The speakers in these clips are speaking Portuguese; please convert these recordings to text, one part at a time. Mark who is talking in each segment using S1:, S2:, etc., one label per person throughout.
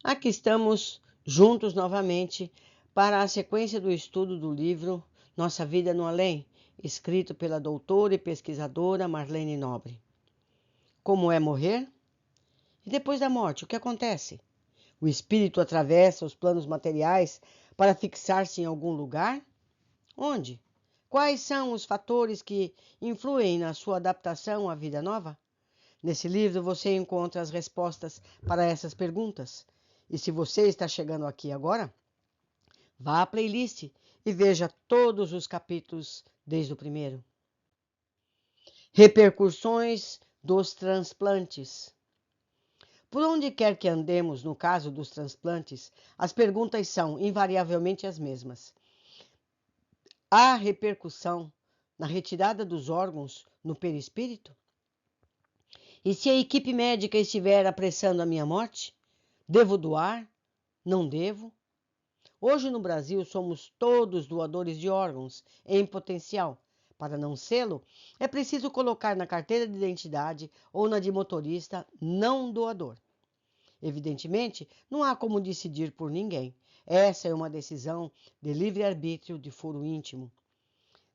S1: Aqui estamos juntos novamente para a sequência do estudo do livro Nossa Vida no Além, escrito pela doutora e pesquisadora Marlene Nobre. Como é morrer? E depois da morte, o que acontece? O espírito atravessa os planos materiais para fixar-se em algum lugar? Onde? Quais são os fatores que influem na sua adaptação à vida nova? Nesse livro você encontra as respostas para essas perguntas. E se você está chegando aqui agora, vá à playlist e veja todos os capítulos desde o primeiro. Repercussões dos transplantes. Por onde quer que andemos no caso dos transplantes, as perguntas são invariavelmente as mesmas. Há repercussão na retirada dos órgãos no perispírito? E se a equipe médica estiver apressando a minha morte? Devo doar? Não devo? Hoje no Brasil somos todos doadores de órgãos em potencial. Para não sê-lo, é preciso colocar na carteira de identidade ou na de motorista não doador. Evidentemente, não há como decidir por ninguém. Essa é uma decisão de livre-arbítrio de foro íntimo.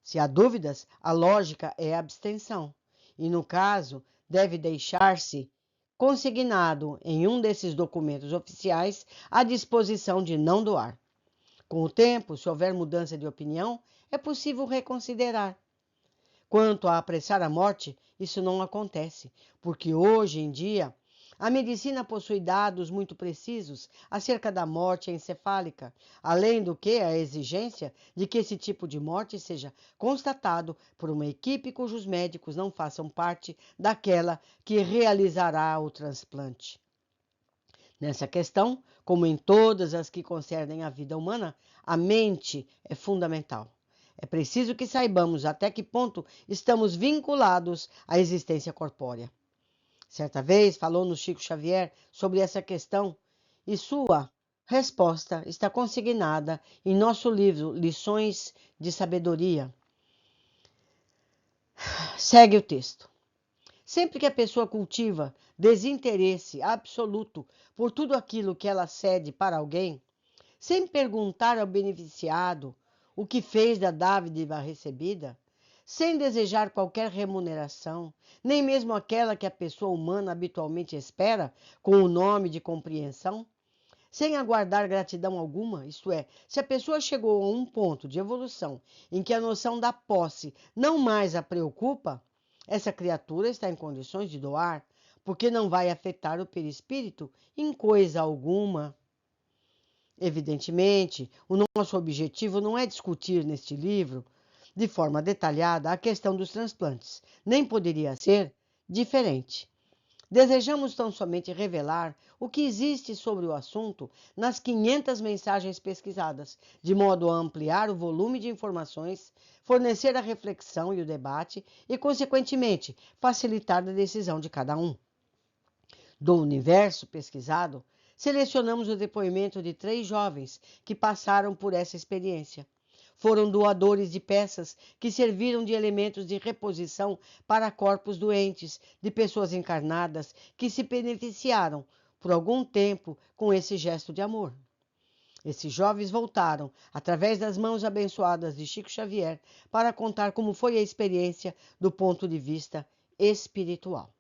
S1: Se há dúvidas, a lógica é a abstenção. E no caso, deve deixar-se consignado em um desses documentos oficiais a disposição de não doar. Com o tempo, se houver mudança de opinião, é possível reconsiderar. Quanto a apressar a morte, isso não acontece, porque hoje em dia a medicina possui dados muito precisos acerca da morte encefálica, além do que a exigência de que esse tipo de morte seja constatado por uma equipe cujos médicos não façam parte daquela que realizará o transplante. Nessa questão, como em todas as que concernem a vida humana, a mente é fundamental. É preciso que saibamos até que ponto estamos vinculados à existência corpórea. Certa vez falou-nos Chico Xavier sobre essa questão e sua resposta está consignada em nosso livro Lições de Sabedoria. Segue o texto. Sempre que a pessoa cultiva desinteresse absoluto por tudo aquilo que ela cede para alguém, sem perguntar ao beneficiado o que fez da dádiva recebida, sem desejar qualquer remuneração, nem mesmo aquela que a pessoa humana habitualmente espera com o nome de compreensão, sem aguardar gratidão alguma, isto é, se a pessoa chegou a um ponto de evolução em que a noção da posse não mais a preocupa, essa criatura está em condições de doar, porque não vai afetar o perispírito em coisa alguma. Evidentemente, o nosso objetivo não é discutir neste livro, de forma detalhada, a questão dos transplantes. Nem poderia ser diferente. Desejamos tão somente revelar o que existe sobre o assunto nas 500 mensagens pesquisadas, de modo a ampliar o volume de informações, fornecer a reflexão e o debate e, consequentemente, facilitar a decisão de cada um. Do universo pesquisado, selecionamos o depoimento de 3 jovens que passaram por essa experiência. Foram doadores de peças que serviram de elementos de reposição para corpos doentes de pessoas encarnadas que se beneficiaram por algum tempo com esse gesto de amor. Esses jovens voltaram, através das mãos abençoadas de Chico Xavier, para contar como foi a experiência do ponto de vista espiritual.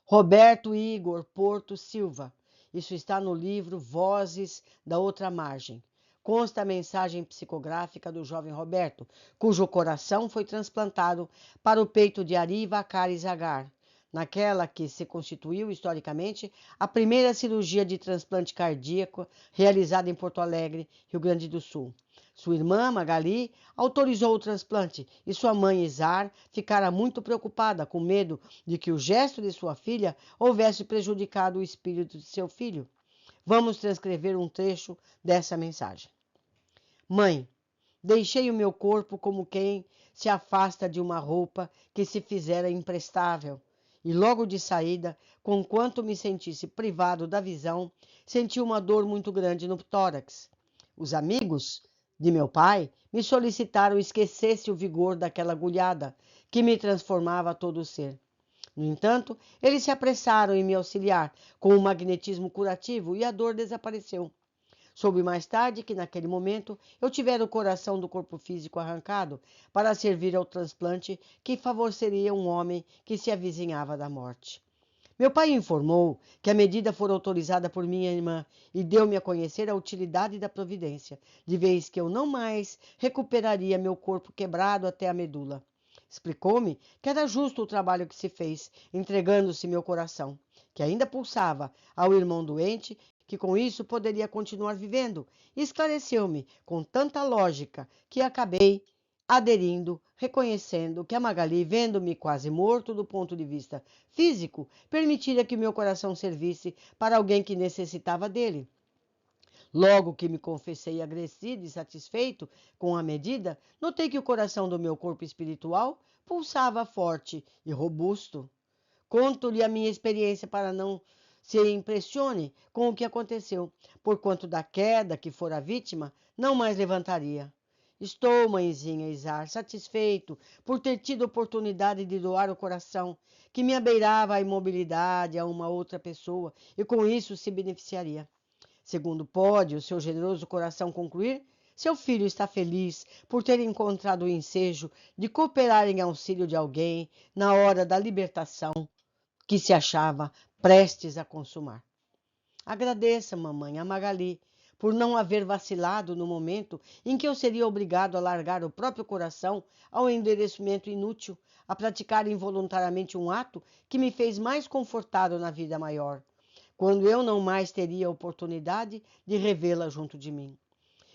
S1: Roberto Igor Porto Silva. Isso está no livro Vozes da Outra Margem. Consta a mensagem psicográfica do jovem Roberto, cujo coração foi transplantado para o peito de Ari Vakari Zagar, naquela que se constituiu historicamente a primeira cirurgia de transplante cardíaco realizada em Porto Alegre, Rio Grande do Sul. Sua irmã, Magali, autorizou o transplante e sua mãe, Izar, ficara muito preocupada, com medo de que o gesto de sua filha houvesse prejudicado o espírito de seu filho. Vamos transcrever um trecho dessa mensagem. Mãe, deixei o meu corpo como quem se afasta de uma roupa que se fizera imprestável. E logo de saída, conquanto me sentisse privado da visão, senti uma dor muito grande no tórax. Os amigos de meu pai me solicitaram esquecesse o vigor daquela agulhada, que me transformava todo o ser. No entanto, eles se apressaram em me auxiliar com um magnetismo curativo e a dor desapareceu. Soube mais tarde que, naquele momento, eu tivera o coração do corpo físico arrancado para servir ao transplante que favoreceria um homem que se avizinhava da morte. Meu pai informou que a medida fora autorizada por minha irmã e deu-me a conhecer a utilidade da providência, de vez que eu não mais recuperaria meu corpo quebrado até a medula. Explicou-me que era justo o trabalho que se fez, entregando-se meu coração, que ainda pulsava, ao irmão doente, que com isso poderia continuar vivendo, e esclareceu-me com tanta lógica que acabei aderindo, reconhecendo que a Magali, vendo-me quase morto do ponto de vista físico, permitira que meu coração servisse para alguém que necessitava dele. Logo que me confessei agradecido e satisfeito com a medida, notei que o coração do meu corpo espiritual pulsava forte e robusto. Conto-lhe a minha experiência para não se impressione com o que aconteceu, porquanto da queda que fora vítima, não mais levantaria. Estou, mãezinha Izar, satisfeito por ter tido oportunidade de doar o coração, que me abeirava a imobilidade a uma outra pessoa, e com isso se beneficiaria. Segundo pode o seu generoso coração concluir, seu filho está feliz por ter encontrado o ensejo de cooperar em auxílio de alguém na hora da libertação que se achava prestes a consumar. Agradeça, mamãe, a Magali, por não haver vacilado no momento em que eu seria obrigado a largar o próprio coração ao endereçamento inútil, a praticar involuntariamente um ato que me fez mais confortável na vida maior, quando eu não mais teria oportunidade de revê-la junto de mim.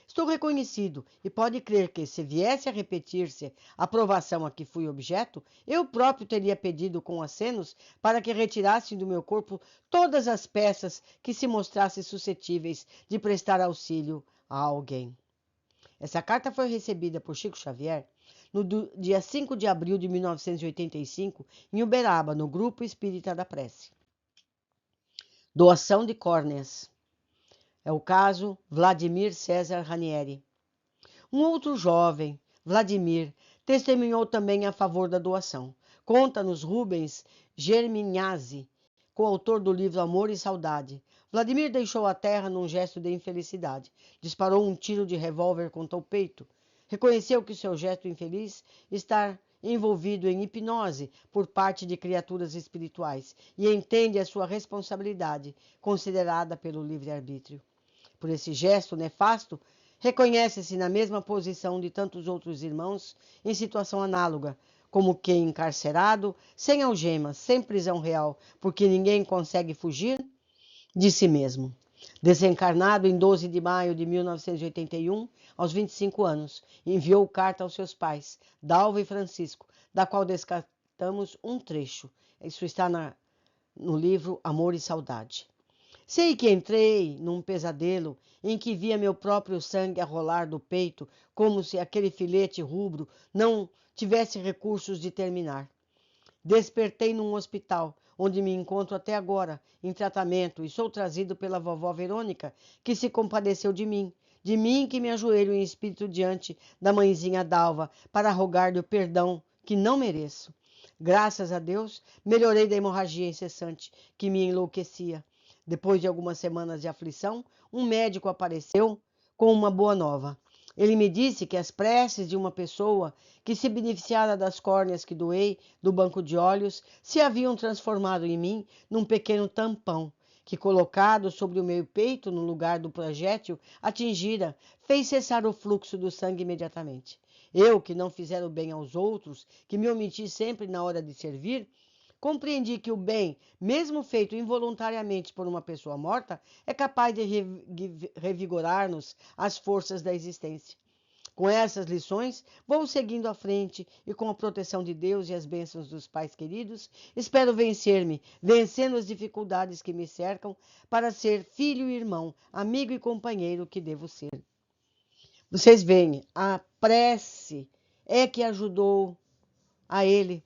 S1: Estou reconhecido e pode crer que, se viesse a repetir-se a provação a que fui objeto, eu próprio teria pedido com acenos para que retirassem do meu corpo todas as peças que se mostrassem suscetíveis de prestar auxílio a alguém. Essa carta foi recebida por Chico Xavier no dia 5 de abril de 1985, em Uberaba, no Grupo Espírita da Prece. Doação de córneas. É o caso Vladimir César Ranieri. Um outro jovem, Vladimir, testemunhou também a favor da doação. Conta-nos Rubens Germinazzi, coautor do livro Amor e Saudade. Vladimir deixou a terra num gesto de infelicidade. Disparou um tiro de revólver contra o peito. Reconheceu que seu gesto infeliz está envolvido em hipnose por parte de criaturas espirituais e entende a sua responsabilidade, considerada pelo livre-arbítrio. Por esse gesto nefasto, reconhece-se na mesma posição de tantos outros irmãos em situação análoga, como que encarcerado, sem algemas, sem prisão real, porque ninguém consegue fugir de si mesmo. Desencarnado em 12 de maio de 1981, aos 25 anos, enviou carta aos seus pais, Dalva e Francisco, da qual descartamos um trecho. Isso está no livro Amor e Saudade. Sei que entrei num pesadelo em que via meu próprio sangue a rolar do peito, como se aquele filete rubro não tivesse recursos de terminar. Despertei num hospital, onde me encontro até agora, em tratamento, e sou trazido pela vovó Verônica, que se compadeceu de mim que me ajoelho em espírito diante da mãezinha Dalva, para rogar-lhe o perdão que não mereço. Graças a Deus, melhorei da hemorragia incessante que me enlouquecia. Depois de algumas semanas de aflição, um médico apareceu com uma boa nova. Ele me disse que as preces de uma pessoa que se beneficiara das córneas que doei do banco de olhos se haviam transformado em mim num pequeno tampão, que, colocado sobre o meu peito no lugar do projétil, atingira, fez cessar o fluxo do sangue imediatamente. Eu, que não fizera o bem aos outros, que me omiti sempre na hora de servir, compreendi que o bem, mesmo feito involuntariamente por uma pessoa morta, é capaz de revigorar-nos as forças da existência. Com essas lições, vou seguindo à frente e, com a proteção de Deus e as bênçãos dos pais queridos, espero vencer-me, vencendo as dificuldades que me cercam, para ser filho e irmão, amigo e companheiro que devo ser. Vocês veem, a prece é que ajudou a ele.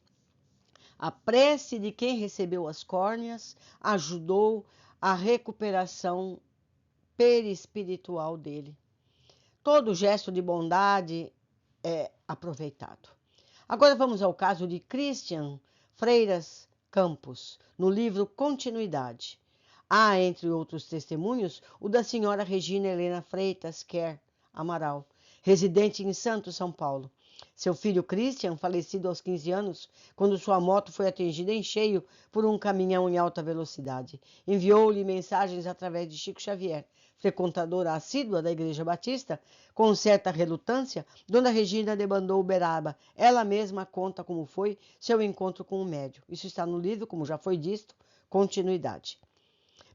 S1: A prece de quem recebeu as córneas ajudou a recuperação perispiritual dele. Todo gesto de bondade é aproveitado. Agora vamos ao caso de Christian Freitas Campos, no livro Continuidade. Há, entre outros testemunhos, o da senhora Regina Helena Freitas Quer Amaral, residente em Santos, São Paulo. Seu filho Christian, falecido aos 15 anos, quando sua moto foi atingida em cheio por um caminhão em alta velocidade, enviou-lhe mensagens através de Chico Xavier, frequentadora assídua da Igreja Batista. Com certa relutância, Dona Regina demandou Uberaba. Ela mesma conta como foi seu encontro com o médium. Isso está no livro, como já foi dito, Continuidade.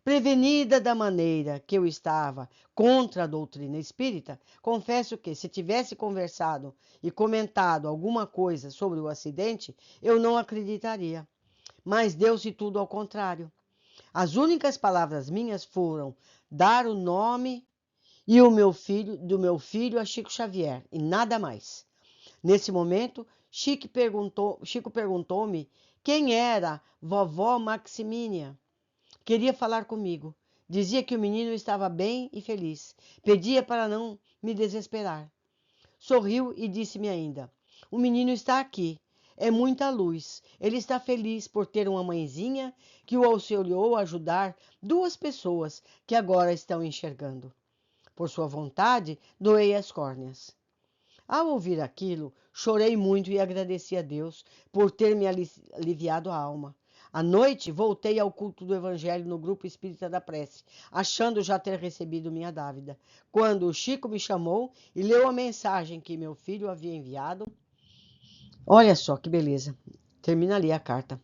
S1: Prevenida da maneira que eu estava contra a doutrina espírita, confesso que, se tivesse conversado e comentado alguma coisa sobre o acidente, eu não acreditaria. Mas deu-se tudo ao contrário. As únicas palavras minhas foram dar o nome e do meu filho a Chico Xavier, e nada mais. Nesse momento, Chico perguntou-me quem era vovó Maximínia. Queria falar comigo. Dizia que o menino estava bem e feliz. Pedia para não me desesperar. Sorriu e disse-me ainda: o menino está aqui. É muita luz. Ele está feliz por ter uma mãezinha que o auxiliou a ajudar duas pessoas que agora estão enxergando. Por sua vontade, doei as córneas. Ao ouvir aquilo, chorei muito e agradeci a Deus por ter me aliviado a alma. À noite, voltei ao culto do Evangelho no grupo Espírita da Prece, achando já ter recebido minha dávida, quando o Chico me chamou e leu a mensagem que meu filho havia enviado. Olha só que beleza. Termina ali a carta.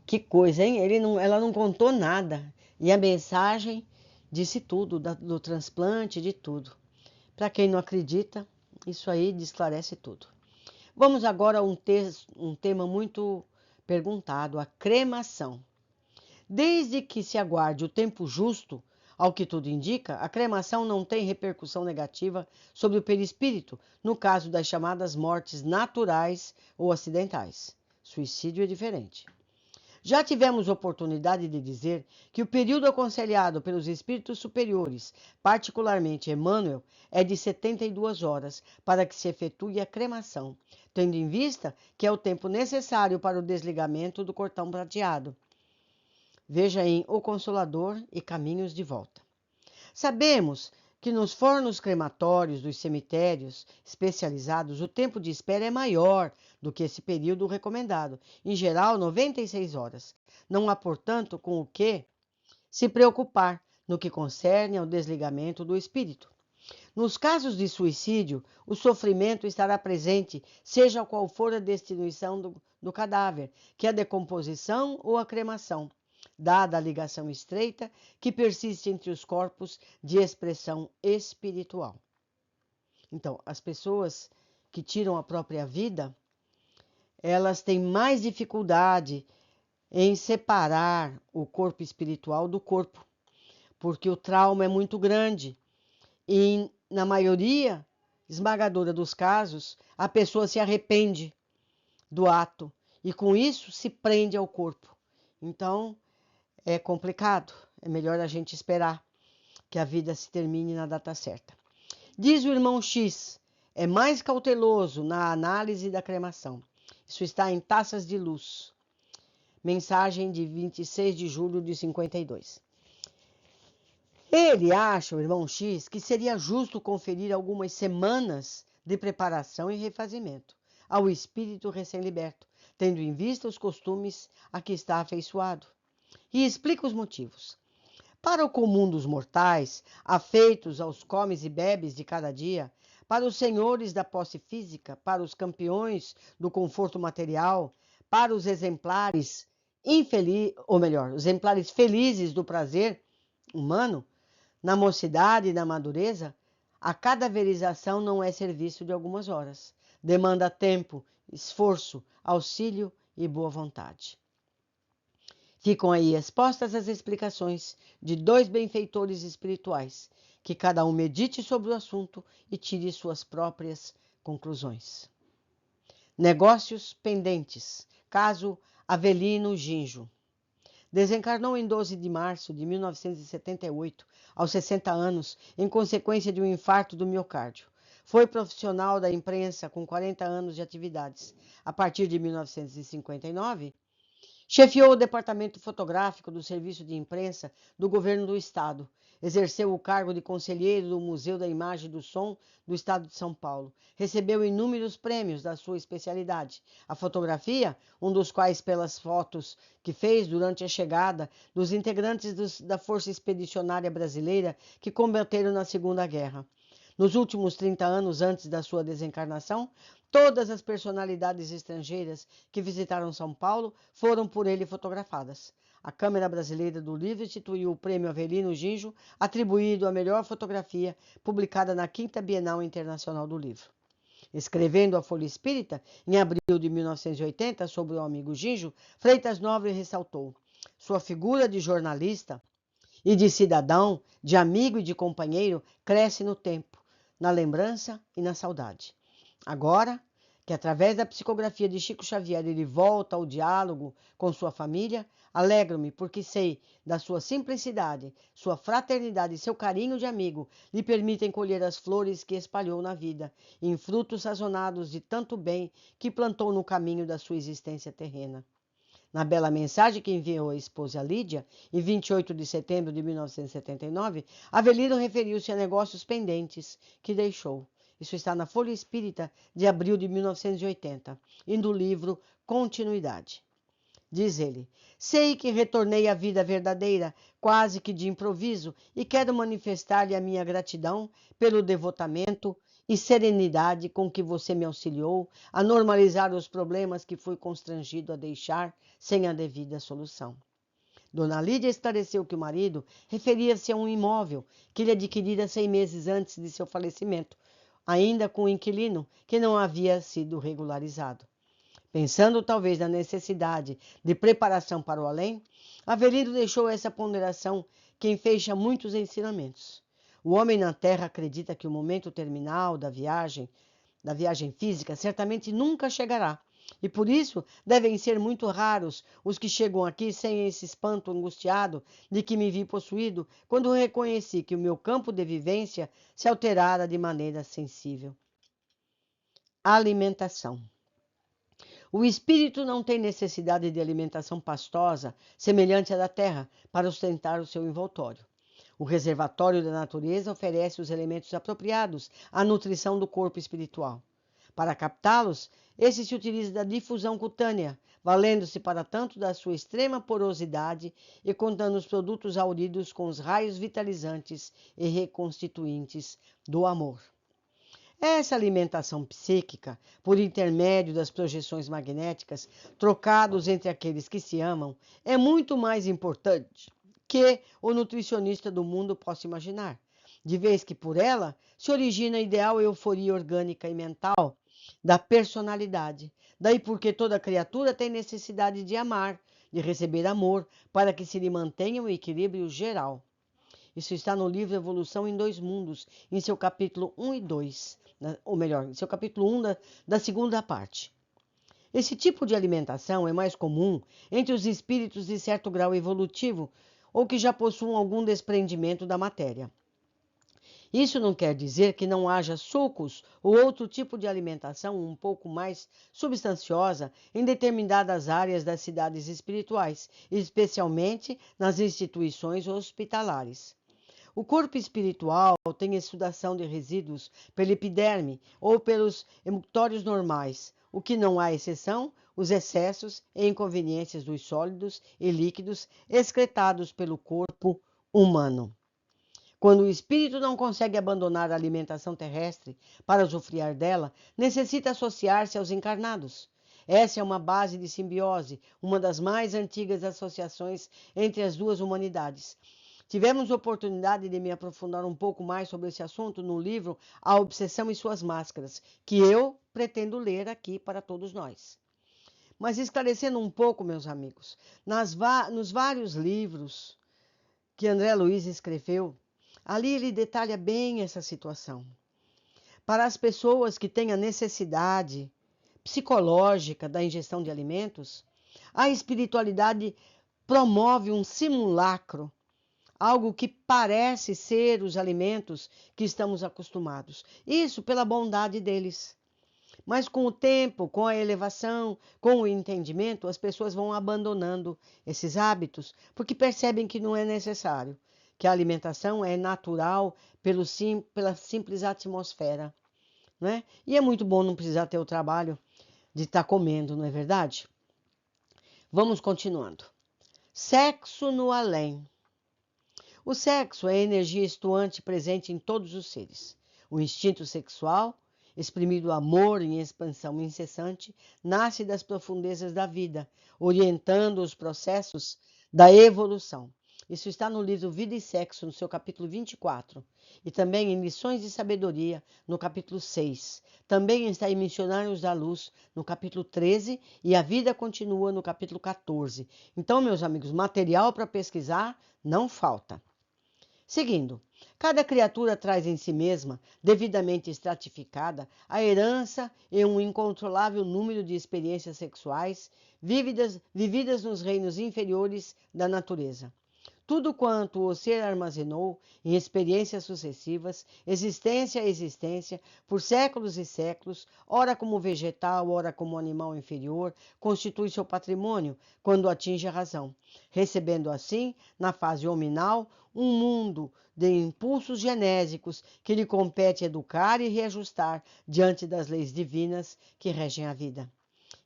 S1: Que coisa, hein? Ela não contou nada. E a mensagem disse tudo, do transplante, de tudo. Para quem não acredita, isso aí esclarece tudo. Vamos agora a um tema muito perguntado, a cremação. Desde que se aguarde o tempo justo, ao que tudo indica, a cremação não tem repercussão negativa sobre o perispírito, no caso das chamadas mortes naturais ou acidentais. Suicídio é diferente. Já tivemos oportunidade de dizer que o período aconselhado pelos espíritos superiores, particularmente Emmanuel, é de 72 horas para que se efetue a cremação, tendo em vista que é o tempo necessário para o desligamento do cordão prateado. Veja em O Consolador e Caminhos de Volta. Sabemos que nos fornos crematórios dos cemitérios especializados o tempo de espera é maior do que esse período recomendado, em geral 96 horas. Não há, portanto, com o que se preocupar no que concerne ao desligamento do espírito. Nos casos de suicídio, o sofrimento estará presente, seja qual for a destinação do cadáver, que é a decomposição ou a cremação, dada a ligação estreita que persiste entre os corpos de expressão espiritual. Então, as pessoas que tiram a própria vida, elas têm mais dificuldade em separar o corpo espiritual do corpo, porque o trauma é muito grande e, na maioria esmagadora dos casos, a pessoa se arrepende do ato e, com isso, se prende ao corpo. Então, é complicado, é melhor a gente esperar que a vida se termine na data certa. Diz o irmão X, é mais cauteloso na análise da cremação. Isso está em Taças de Luz. Mensagem de 26 de julho de 52. Ele acha, o irmão X, que seria justo conferir algumas semanas de preparação e refazimento ao espírito recém-liberto, tendo em vista os costumes a que está afeiçoado. E explica os motivos. Para o comum dos mortais, afeitos aos comes e bebes de cada dia, para os senhores da posse física, para os campeões do conforto material, para os exemplares exemplares felizes do prazer humano, na mocidade e na madureza, a cadaverização não é serviço de algumas horas. Demanda tempo, esforço, auxílio e boa vontade. Ficam aí expostas as explicações de dois benfeitores espirituais, que cada um medite sobre o assunto e tire suas próprias conclusões. Negócios pendentes. Caso Avelino Ginjo. Desencarnou em 12 de março de 1978, aos 60 anos, em consequência de um infarto do miocárdio. Foi profissional da imprensa com 40 anos de atividades. A partir de 1959, Chefiou o departamento fotográfico do Serviço de Imprensa do Governo do Estado. Exerceu o cargo de conselheiro do Museu da Imagem e do Som do Estado de São Paulo. Recebeu inúmeros prêmios da sua especialidade, a fotografia, um dos quais pelas fotos que fez durante a chegada dos integrantes da Força Expedicionária Brasileira que combateram na Segunda Guerra. Nos últimos 30 anos antes da sua desencarnação, todas as personalidades estrangeiras que visitaram São Paulo foram por ele fotografadas. A Câmara Brasileira do Livro instituiu o Prêmio Avelino Ginjo, atribuído à melhor fotografia, publicada na 5ª Bienal Internacional do Livro. Escrevendo a Folha Espírita, em abril de 1980, sobre o amigo Ginjo, Freitas Nobre ressaltou: sua figura de jornalista e de cidadão, de amigo e de companheiro, cresce no tempo, na lembrança e na saudade. Agora, que através da psicografia de Chico Xavier ele volta ao diálogo com sua família, alegro-me porque sei da sua simplicidade, sua fraternidade e seu carinho de amigo lhe permitem colher as flores que espalhou na vida, em frutos sazonados de tanto bem que plantou no caminho da sua existência terrena. Na bela mensagem que enviou à esposa Lídia, em 28 de setembro de 1979, Avelino referiu-se a negócios pendentes que deixou. Isso está na Folha Espírita de abril de 1980 e no livro Continuidade. Diz ele: sei que retornei à vida verdadeira, quase que de improviso, e quero manifestar-lhe a minha gratidão pelo devotamento e serenidade com que você me auxiliou a normalizar os problemas que fui constrangido a deixar sem a devida solução. Dona Lídia esclareceu que o marido referia-se a um imóvel que ele adquirira 6 meses antes de seu falecimento, ainda com o inquilino que não havia sido regularizado. Pensando talvez na necessidade de preparação para o além, Avelino deixou essa ponderação que enfeixa muitos ensinamentos. O homem na Terra acredita que o momento terminal da viagem física, certamente nunca chegará. E por isso devem ser muito raros os que chegam aqui sem esse espanto angustiado de que me vi possuído quando reconheci que o meu campo de vivência se alterara de maneira sensível. Alimentação. O espírito não tem necessidade de alimentação pastosa, semelhante à da terra, para sustentar o seu envoltório. O reservatório da natureza oferece os elementos apropriados à nutrição do corpo espiritual. Para captá-los, esse se utiliza da difusão cutânea, valendo-se para tanto da sua extrema porosidade e contando os produtos auridos com os raios vitalizantes e reconstituintes do amor. Essa alimentação psíquica, por intermédio das projeções magnéticas, trocados entre aqueles que se amam, é muito mais importante que o nutricionista do mundo possa imaginar, de vez que por ela se origina a ideal euforia orgânica e mental da personalidade. Daí porque toda criatura tem necessidade de amar, de receber amor, para que se lhe mantenha um equilíbrio geral. Isso está no livro Evolução em Dois Mundos, em seu capítulo 1 e 2, ou melhor, em seu capítulo 1 da segunda parte. Esse tipo de alimentação é mais comum entre os espíritos de certo grau evolutivo ou que já possuem algum desprendimento da matéria. Isso não quer dizer que não haja sucos ou outro tipo de alimentação um pouco mais substanciosa em determinadas áreas das cidades espirituais, especialmente nas instituições hospitalares. O corpo espiritual tem exudação de resíduos pela epiderme ou pelos emuctórios normais, o que não há exceção, os excessos e inconveniências dos sólidos e líquidos excretados pelo corpo humano. Quando o espírito não consegue abandonar a alimentação terrestre para usufruir dela, necessita associar-se aos encarnados. Essa é uma base de simbiose, uma das mais antigas associações entre as duas humanidades. Tivemos oportunidade de me aprofundar um pouco mais sobre esse assunto no livro A Obsessão e Suas Máscaras, que eu pretendo ler aqui para todos nós. Mas esclarecendo um pouco, meus amigos, nos vários livros que André Luiz escreveu, ali ele detalha bem essa situação. Para as pessoas que têm a necessidade psicológica da ingestão de alimentos, a espiritualidade promove um simulacro, algo que parece ser os alimentos que estamos acostumados. Isso pela bondade deles. Mas com o tempo, com a elevação, com o entendimento, as pessoas vão abandonando esses hábitos porque percebem que não é necessário, que a alimentação é natural pela simples atmosfera, né? E é muito bom não precisar ter o trabalho de estar comendo, não é verdade? Vamos continuando. Sexo no além. O sexo é a energia estuante presente em todos os seres. O instinto sexual, exprimido amor em expansão incessante, nasce das profundezas da vida, orientando os processos da evolução. Isso está no livro Vida e Sexo, no seu capítulo 24, e também em Lições de Sabedoria, no capítulo 6. Também está em Missionários da Luz, no capítulo 13, e A Vida Continua, no capítulo 14. Então, meus amigos, material para pesquisar não falta. Seguindo, cada criatura traz em si mesma, devidamente estratificada, a herança e um incontrolável número de experiências sexuais vividas nos reinos inferiores da natureza. Tudo quanto o ser armazenou em experiências sucessivas, existência a existência, por séculos e séculos, ora como vegetal, ora como animal inferior, constitui seu patrimônio quando atinge a razão, recebendo assim, na fase hominal, um mundo de impulsos genésicos que lhe compete educar e reajustar diante das leis divinas que regem a vida.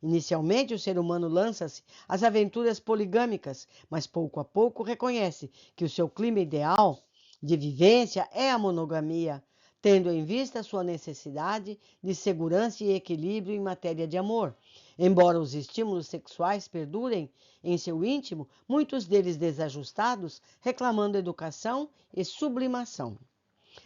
S1: Inicialmente, o ser humano lança-se às aventuras poligâmicas, mas pouco a pouco reconhece que o seu clima ideal de vivência é a monogamia, tendo em vista sua necessidade de segurança e equilíbrio em matéria de amor. Embora os estímulos sexuais perdurem em seu íntimo, muitos deles desajustados, reclamando educação e sublimação.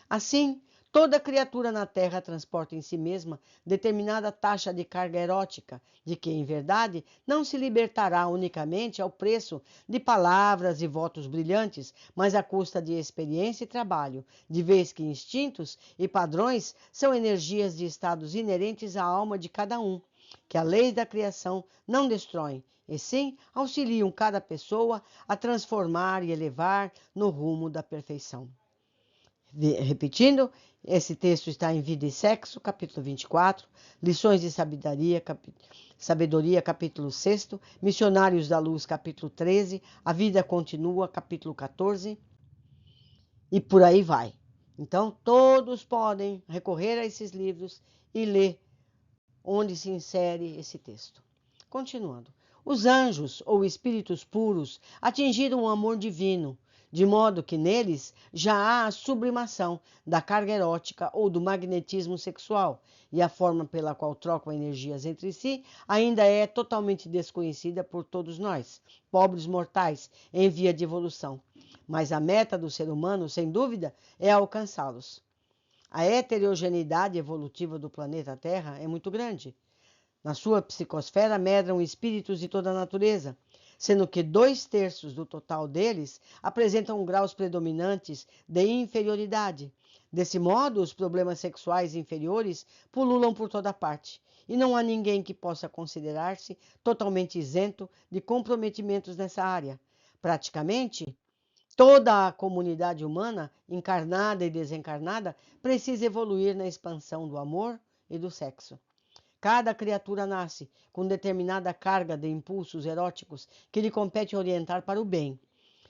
S1: Assim, toda criatura na Terra transporta em si mesma determinada taxa de carga erótica, de que, em verdade, não se libertará unicamente ao preço de palavras e votos brilhantes, mas à custa de experiência e trabalho, de vez que instintos e padrões são energias de estados inerentes à alma de cada um, que a lei da criação não destrói, e sim auxiliam cada pessoa a transformar e elevar no rumo da perfeição. Repetindo, esse texto está em Vida e Sexo, capítulo 24, Lições de Sabedoria, capítulo 6, Missionários da Luz, capítulo 13, A Vida Continua, capítulo 14, e por aí vai. Então, todos podem recorrer a esses livros e ler onde se insere esse texto. Continuando. Os anjos, ou espíritos puros, atingiram o amor divino, de modo que neles já há a sublimação da carga erótica ou do magnetismo sexual, e a forma pela qual trocam energias entre si ainda é totalmente desconhecida por todos nós, pobres mortais, em via de evolução. Mas a meta do ser humano, sem dúvida, é alcançá-los. A heterogeneidade evolutiva do planeta Terra é muito grande. Na sua psicosfera medram espíritos de toda a natureza, sendo que 2/3 do total deles apresentam graus predominantes de inferioridade. Desse modo, os problemas sexuais inferiores pululam por toda parte, e não há ninguém que possa considerar-se totalmente isento de comprometimentos nessa área. Praticamente, toda a comunidade humana, encarnada e desencarnada, precisa evoluir na expansão do amor e do sexo. Cada criatura nasce com determinada carga de impulsos eróticos que lhe compete orientar para o bem.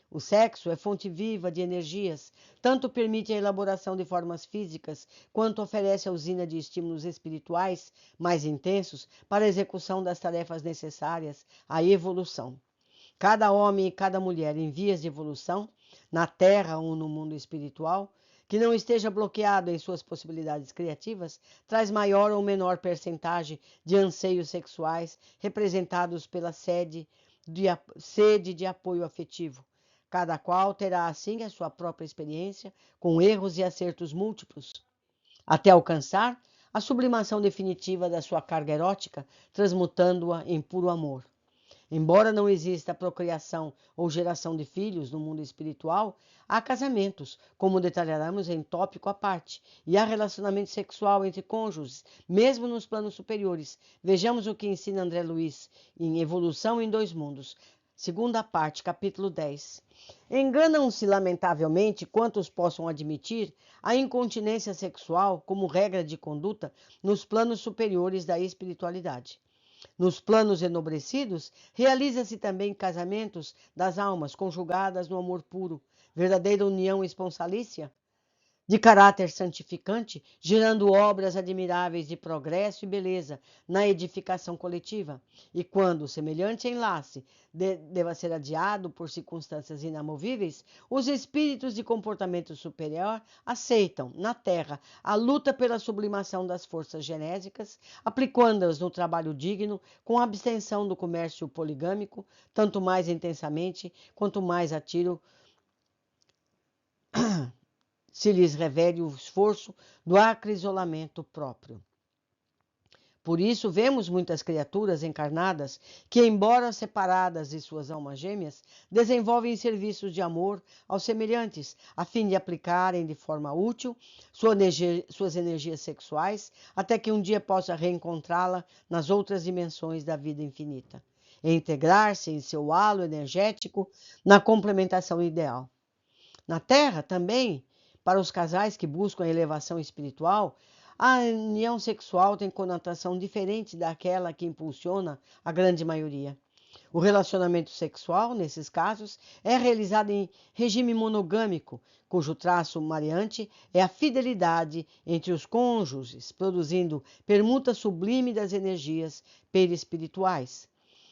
S1: O sexo é fonte viva de energias, tanto permite a elaboração de formas físicas, quanto oferece a usina de estímulos espirituais mais intensos para a execução das tarefas necessárias à evolução. Cada homem e cada mulher em vias de evolução, na Terra ou no mundo espiritual, que não esteja bloqueado em suas possibilidades criativas, traz maior ou menor percentagem de anseios sexuais representados pela sede de apoio afetivo. Cada qual terá assim a sua própria experiência, com erros e acertos múltiplos, até alcançar a sublimação definitiva da sua carga erótica, transmutando-a em puro amor. Embora não exista procriação ou geração de filhos no mundo espiritual, há casamentos, como detalharemos em tópico à parte, e há relacionamento sexual entre cônjuges, mesmo nos planos superiores. Vejamos o que ensina André Luiz em Evolução em Dois Mundos. segunda parte, capítulo 10. Enganam-se lamentavelmente quantos possam admitir a incontinência sexual como regra de conduta nos planos superiores da espiritualidade. Nos planos enobrecidos, realiza-se também casamentos das almas conjugadas no amor puro, verdadeira união esponsalícia, de caráter santificante, gerando obras admiráveis de progresso e beleza na edificação coletiva. E quando semelhante enlace deva ser adiado por circunstâncias inamovíveis, os espíritos de comportamento superior aceitam, na Terra, a luta pela sublimação das forças genésicas, aplicando-as no trabalho digno, com abstenção do comércio poligâmico, tanto mais intensamente quanto mais a tiro se lhes revele o esforço do acrisolamento próprio. Por isso, vemos muitas criaturas encarnadas que, embora separadas de suas almas gêmeas, desenvolvem serviços de amor aos semelhantes, a fim de aplicarem de forma útil suas energias sexuais, até que um dia possa reencontrá-la nas outras dimensões da vida infinita, e integrar-se em seu halo energético na complementação ideal. Na Terra, também, para os casais que buscam a elevação espiritual, a união sexual tem conotação diferente daquela que impulsiona a grande maioria. O relacionamento sexual, nesses casos, é realizado em regime monogâmico, cujo traço mareante é a fidelidade entre os cônjuges, produzindo permuta sublime das energias perispirituais.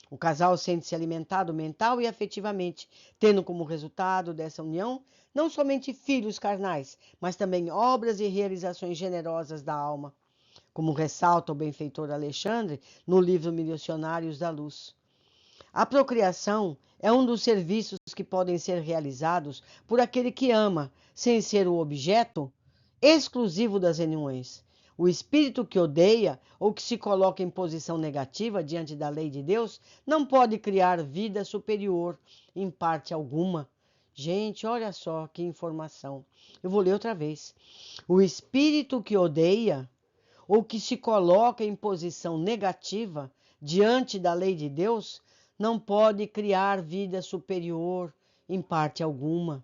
S1: O casal sente-se alimentado mental e afetivamente, tendo como resultado dessa união não somente filhos carnais, mas também obras e realizações generosas da alma, como ressalta o benfeitor Alexandre no livro Missionários da Luz. A procriação é um dos serviços que podem ser realizados por aquele que ama, sem ser o objeto exclusivo das uniões. O espírito que odeia ou que se coloca em posição negativa diante da lei de Deus não pode criar vida superior em parte alguma. Gente, olha só que informação. Eu vou ler outra vez. O espírito que odeia ou que se coloca em posição negativa diante da lei de Deus não pode criar vida superior em parte alguma.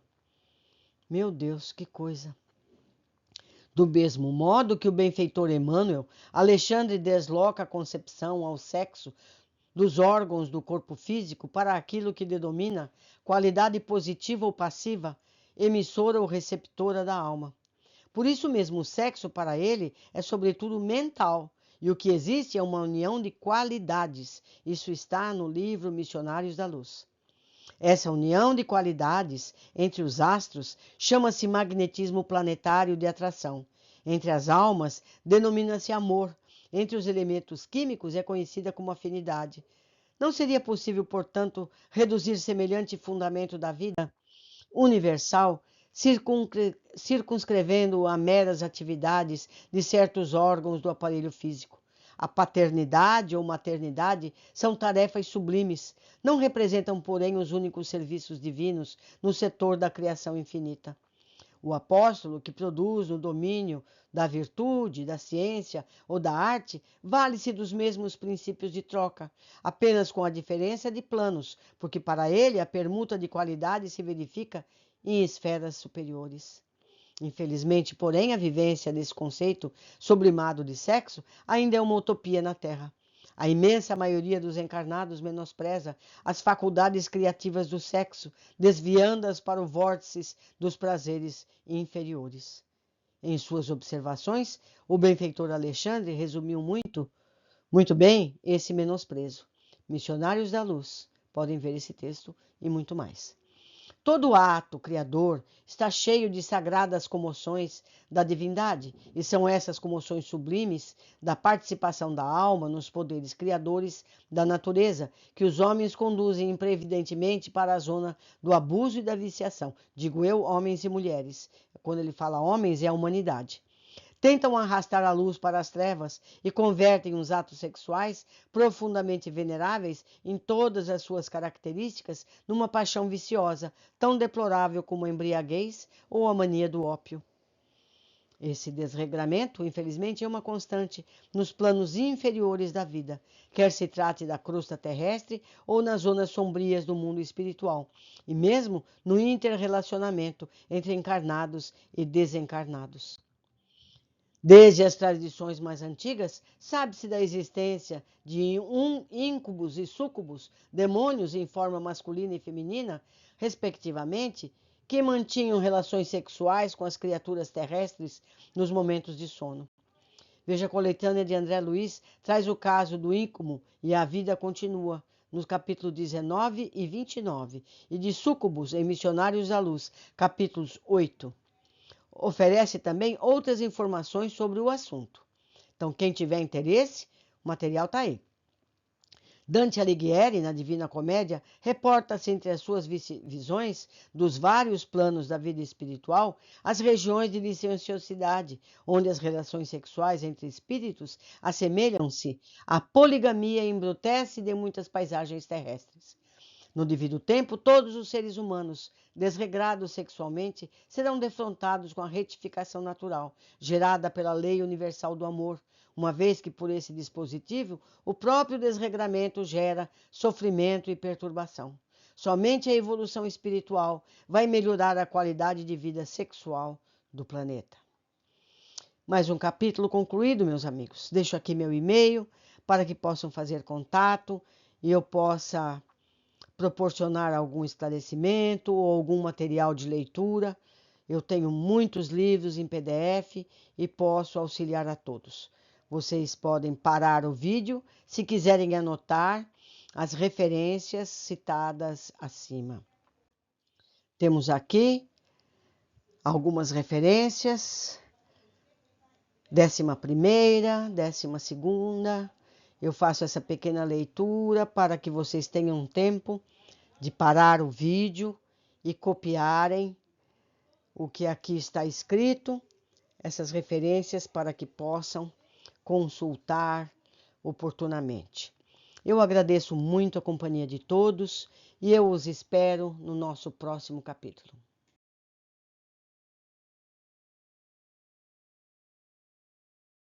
S1: Meu Deus, que coisa! Do mesmo modo que o benfeitor Emmanuel, Alexandre desloca a concepção ao sexo dos órgãos do corpo físico para aquilo que denomina qualidade positiva ou passiva, emissora ou receptora da alma. Por isso mesmo, o sexo para ele é sobretudo mental, e o que existe é uma união de qualidades. Isso está no livro Missionários da Luz. Essa união de qualidades entre os astros chama-se magnetismo planetário de atração. Entre as almas, denomina-se amor. Entre os elementos químicos, é conhecida como afinidade. Não seria possível, portanto, reduzir semelhante fundamento da vida universal, circunscrevendo-o a meras atividades de certos órgãos do aparelho físico. A paternidade ou maternidade são tarefas sublimes, não representam, porém, os únicos serviços divinos no setor da criação infinita. O apóstolo que produz no domínio da virtude, da ciência ou da arte vale-se dos mesmos princípios de troca, apenas com a diferença de planos, porque para ele a permuta de qualidade se verifica em esferas superiores. Infelizmente, porém, a vivência desse conceito sublimado de sexo ainda é uma utopia na Terra. A imensa maioria dos encarnados menospreza as faculdades criativas do sexo, desviando-as para o vórtice dos prazeres inferiores. Em suas observações, o benfeitor Alexandre resumiu muito bem esse menosprezo. Missionários da Luz, podem ver esse texto e muito mais. Todo ato criador está cheio de sagradas comoções da divindade, e são essas comoções sublimes da participação da alma nos poderes criadores da natureza que os homens conduzem imprevidentemente para a zona do abuso e da viciação. Digo eu, homens e mulheres. Quando ele fala homens, é a humanidade. Tentam arrastar a luz para as trevas e convertem os atos sexuais, profundamente veneráveis em todas as suas características, numa paixão viciosa, tão deplorável como a embriaguez ou a mania do ópio. Esse desregramento, infelizmente, é uma constante nos planos inferiores da vida, quer se trate da crosta terrestre ou nas zonas sombrias do mundo espiritual, e mesmo no interrelacionamento entre encarnados e desencarnados. Desde as tradições mais antigas, sabe-se da existência de íncubos e súcubos, demônios em forma masculina e feminina, respectivamente, que mantinham relações sexuais com as criaturas terrestres nos momentos de sono. Veja a coletânea de André Luiz, traz o caso do íncube e a vida continua, nos capítulos 19 e 29, e de súcubos em Missionários da Luz, capítulos 8. Oferece também outras informações sobre o assunto. Então, quem tiver interesse, o material está aí. Dante Alighieri, na Divina Comédia, reporta-se entre as suas visões dos vários planos da vida espiritual as regiões de licenciosidade, onde as relações sexuais entre espíritos assemelham-se à poligamia e embrutece de muitas paisagens terrestres. No devido tempo, todos os seres humanos, desregrados sexualmente, serão defrontados com a retificação natural, gerada pela lei universal do amor, uma vez que por esse dispositivo, o próprio desregramento gera sofrimento e perturbação. Somente a evolução espiritual vai melhorar a qualidade de vida sexual do planeta. Mais um capítulo concluído, meus amigos. Deixo aqui meu e-mail para que possam fazer contato e eu possa proporcionar algum esclarecimento ou algum material de leitura. Eu tenho muitos livros em PDF e posso auxiliar a todos. Vocês podem parar o vídeo se quiserem anotar as referências citadas acima. Temos aqui algumas referências, 11ª, 12ª. Eu faço essa pequena leitura para que vocês tenham tempo de parar o vídeo e copiarem o que aqui está escrito, essas referências para que possam consultar oportunamente. Eu agradeço muito a companhia de todos e eu os espero no nosso próximo capítulo.